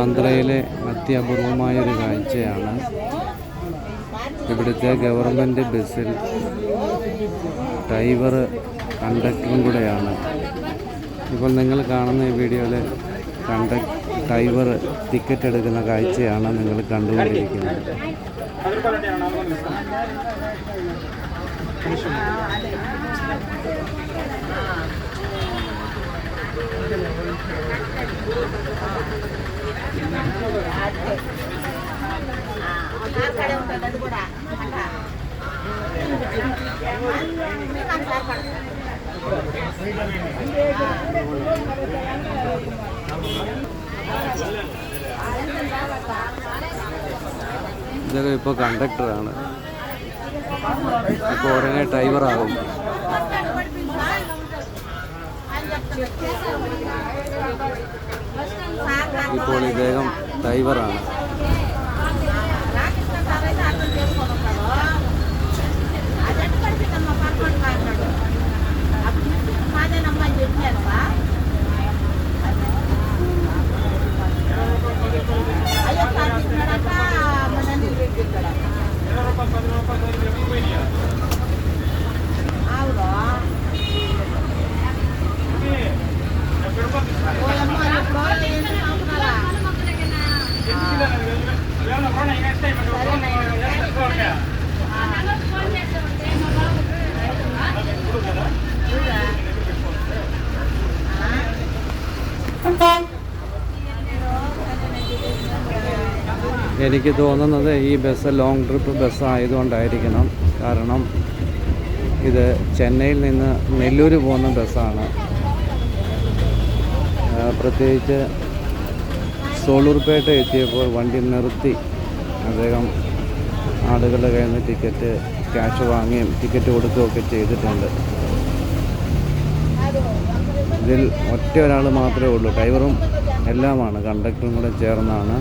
ആന്ധ്രയിലെ അത്യപൂർവമായൊരു കാഴ്ചയാണ്. ഇവിടുത്തെ ഗവൺമെൻറ് ബസ്സിൽ ഡ്രൈവർ കണ്ടക്ടറും കൂടെയാണ്. ഇപ്പോൾ നിങ്ങൾ കാണുന്ന ഈ വീഡിയോയിൽ ഡ്രൈവർ ടിക്കറ്റ് എടുക്കുന്ന കാഴ്ചയാണ് നിങ്ങൾ കണ്ടുകൊണ്ടിരിക്കുന്നത്. ഇതൊക്കെ ഇപ്പോൾ കണ്ടക്ടറാണ്. ഇപ്പോൾ ഉടനെ ഡ്രൈവറാകും. ഇപ്പോൾ ഇദ്ദേഹം ഡ്രൈവറാണ്. എനിക്ക് തോന്നുന്നത് ഈ ബസ് ലോങ് ട്രിപ്പ് ബസ് ആയതുകൊണ്ടായിരിക്കണം. കാരണം ഇത് ചെന്നൈയിൽ നിന്ന് നെല്ലൂർ പോകുന്ന ബസ്സാണ്. പ്രത്യേകിച്ച് സോളൂർപേട്ട എത്തിയപ്പോൾ വണ്ടി നിർത്തി അദ്ദേഹം ആളുകളുടെ കയ്യിൽ നിന്ന് ടിക്കറ്റ് ക്യാഷ് വാങ്ങുകയും ടിക്കറ്റ് കൊടുക്കുകയൊക്കെ ചെയ്തിട്ടുണ്ട്. ഇതിൽ ഒറ്റ ഒരാൾ മാത്രമേ ഉള്ളൂ. ഡ്രൈവറും എല്ലാമാണ്, കണ്ടക്ടറും കൂടെ ചേർന്നാണ്